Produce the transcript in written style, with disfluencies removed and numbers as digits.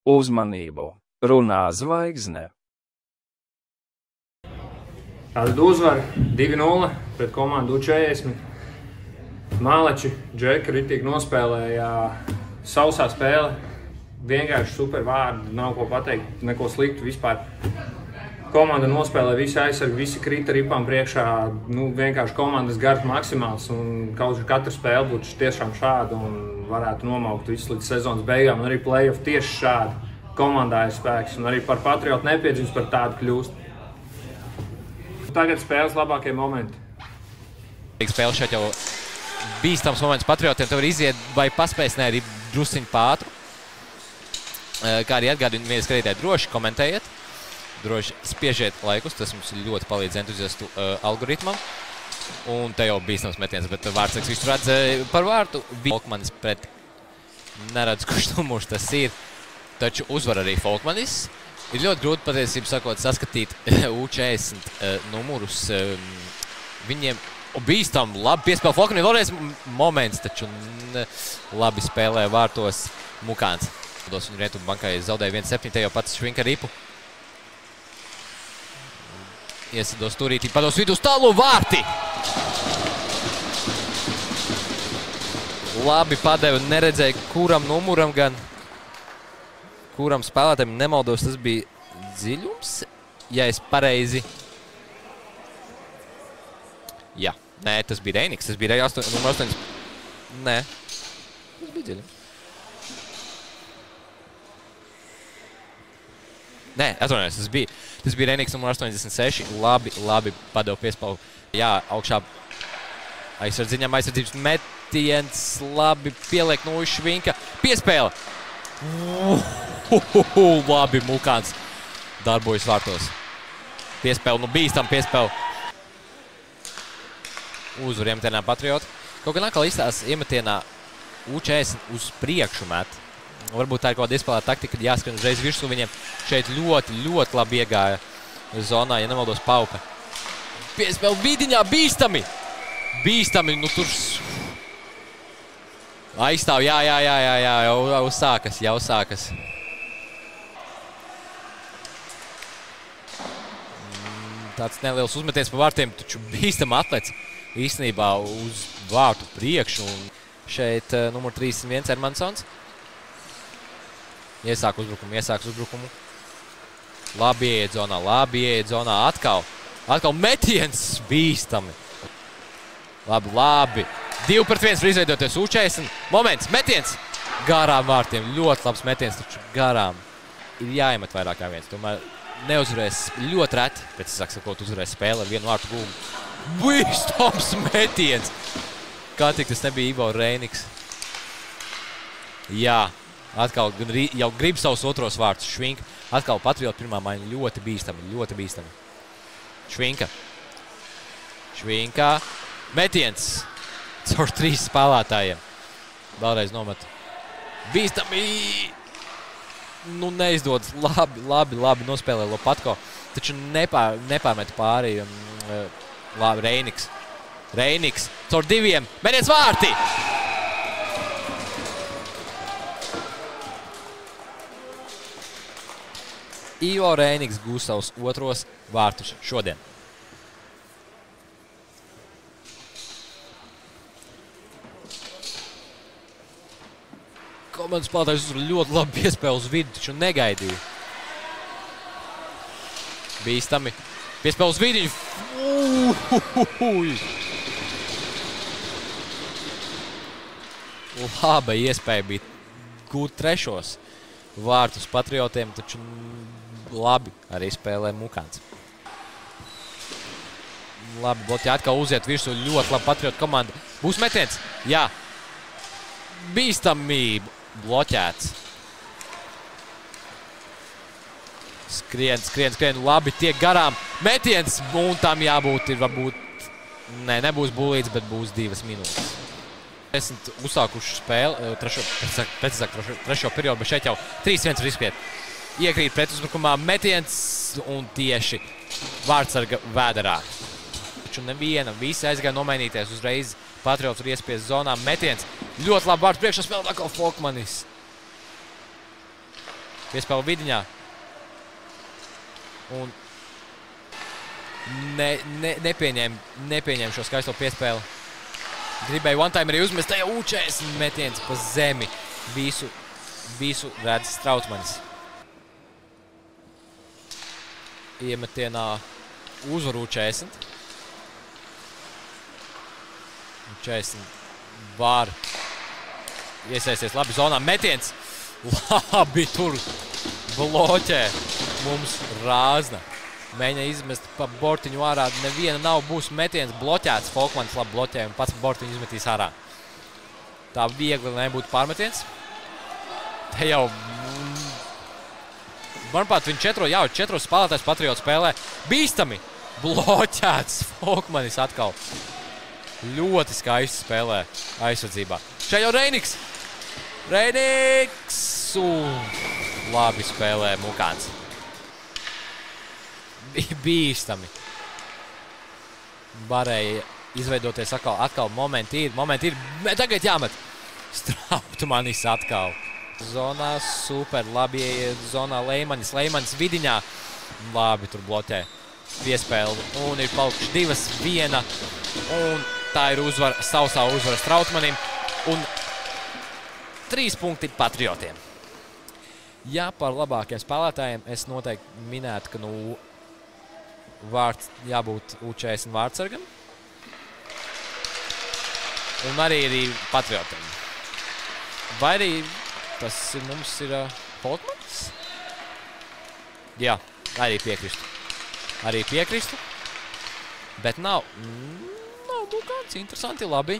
Uzmanību! Runā zvaigzne! Tātad uzvar 2-0 pret komandu U40. Māleči, Džeki ritīgi nospēlēja sausā spēle. Vienkārši super vārdi, nav ko pateikt, neko sliktu vispār. Komanda nospēlē visi aizsargi, visi krita ripām priekšā. Vienkārši komandas gars maksimāls un katra spēle būtu tiešām šāda un varētu nomaukt visu līdz sezonas beigām. Un arī play-off tieši šādi. Komandā ir spēks un arī par Patriotu nepieciešams par tādu kļūst. Tagad spēles labākie momenti. Spēle šeit jau bīstams moments Patriotiem. Tev var iziet vai paspēs, ne arī drusciņu pātru. Kā arī atgādina skatītāji, droši komentējiet. Droši spiežiet laikus, tas mums ļoti palīdz entuziastu algoritmam. Un te jau bīstams metiens, bet Vārtseks visu redz par vārtu. Folkmanis pret neredz, kurš numurs tas ir. Taču uzvar arī Folkmanis. Ir ļoti grūti patiesībā sakot saskatīt U40 numurus. Viņiem bīstam labi piespēl Folkmanim. Vēlreiz moments, taču labi spēlē vārtos Mukāns. Viņu Rietumu bankai zaudēja 1-7, te jau pats Švinka ripu. Iesados turītī, pados vidu uz tālu vārti! Labi padeva, neredzēja kuram numuram gan. Kuram spēlētājiem nemaldos, tas bija dziļums, ja es pareizi. Jā, nē, tas bija Reiniks, tas bija numur 8. Nē, tas bija dziļums. Nē, atvainojos, tas bija Reiniks numur 86, labi padeva piespēlu. Jā, augšā aizsardziņam aizsardzības metiens, labi pieliek no Švinka, piespēle. Labi, Mukāns darbojas vārtos. Piespēle, bīstam piespēle. Uzvar iemetienā Patrioti. Kaut gan atkal izstās iemetienā U40 uz priekšu met. Varbūt tā ir kaut kāda iespēlēta taktika, kad jāskan uzreiz virsū viņiem. Šeit ļoti labi iegāja zonā, ja nemaldos Paupe. Piespēle vidiņā, bīstami! Bīstami, tur... Aizstāv, jā, jau sākas. Tāds neliels uzmetiens pa vārtiem, taču bīstam atlec īstenībā uz vārtu priekšu. Šeit numur 31 Ermansons. Iesāk uzbrukumu. Labi ieiet zonā, atkal metiens bīstami. Labi. 2-1 var izveidoties U40. Moments, metiens! Garām vārtiem, ļoti labs metiens, taču garām. Ir jāiemet vairāk kā viens. Tomēr neuzvarēs ļoti reti, pēc sakot, uzvarēs spēle ar vienu vārtu gūmu. Bīstams metiens! Kā tik tas nebija Ivo Reiniks. Jā, atkal jau grib savus otros vārtus. Švinka. Atkal Patrioti pirmā maiņa ļoti bīstami. Švinka. Metiens! Caur 3 spēlētājiem. Vēlreiz nomet. Bīstami! Neizdodas. Labi nospēlē Lopatko. Taču nepārmet pārī. Labi, Reiniks. Caur 2. Metiens vārti! Ivo Reiniks gūs savus otros vārtus šodien. Komandas spēlētājs uzvar ļoti labi piespēle uz vidu, taču negaidīja. Bīstami. Piespēle uz vidiņu. Laba iespēja bija gūt 3. vārtus Patriotiem, taču labi arī spēlē Mukāns. Labi, bloķē atkal uziet virsū, ļoti labi Patriotu komanda. Būs metiens? Jā. Bīstamība. Bloķēts. Skrien, labi, tiek garām. Metiens, un tam jābūt ir varbūt Nē, nebūs bulīts, bet būs 2 minūtes. Esat uzsākuši spēli, trešo periodu, bet šeit jau 3-1 var izskriet. Iekrīt pretuzbrukumā metiens un tieši vārdsarga vēderā. Taču neviena, visi aizgāja nomainīties uzreiz. Patriots var iespiest zonā metiens. Ļoti labi vārds priekšā spēlē atkal Folkmanis. Piespēle vidiņā. Un nepieņēma šo skaisto piespēli. Gribēja one-timerī uzmest, tajā U40 metiens pa zemi. Visu redz Strautsmanis. Iemetienā uzvaru U40. 40 var iesaisties labi zonā. Metiens labi tur bloķē mums Rāzna. Mēģina izmest pa bortiņu ārā. Neviena nav, būs metiens bloķēts. Folkmanis labi bloķē un pats bortiņu izmetīs ārā. Tā viegli nebūtu pārmetiens. Te jau, manuprāt, viņi 4 spēlētājs Patriots spēlē. Bīstami bloķēts Folkmanis atkal. Ļoti skaisti spēlē aizsardzībā. Šeit jau Reiniks. Reiniks un labi spēlē Mukāns. Bīstami. Varēja izveidoties atkal momenti ir. Tagad jāmet. Strautmanis atkal. Zonā super labi zonā Leimanis. Leimanis vidiņā. Labi tur bloķē piespēli. Un ir palikuši 2-1. Un tā ir uzvara, sausā uzvara Strautmanim. Un 3 punkti Patriotiem. Ja par labākiem spēlētājiem es noteikti minētu, ka vārds jābūt U40 vārdsargam. Un arī Patriotiem. Vai arī tas mums ir Folkmanis? Jā, arī piekristu. Bet nav Mukāns, interesanti, labi.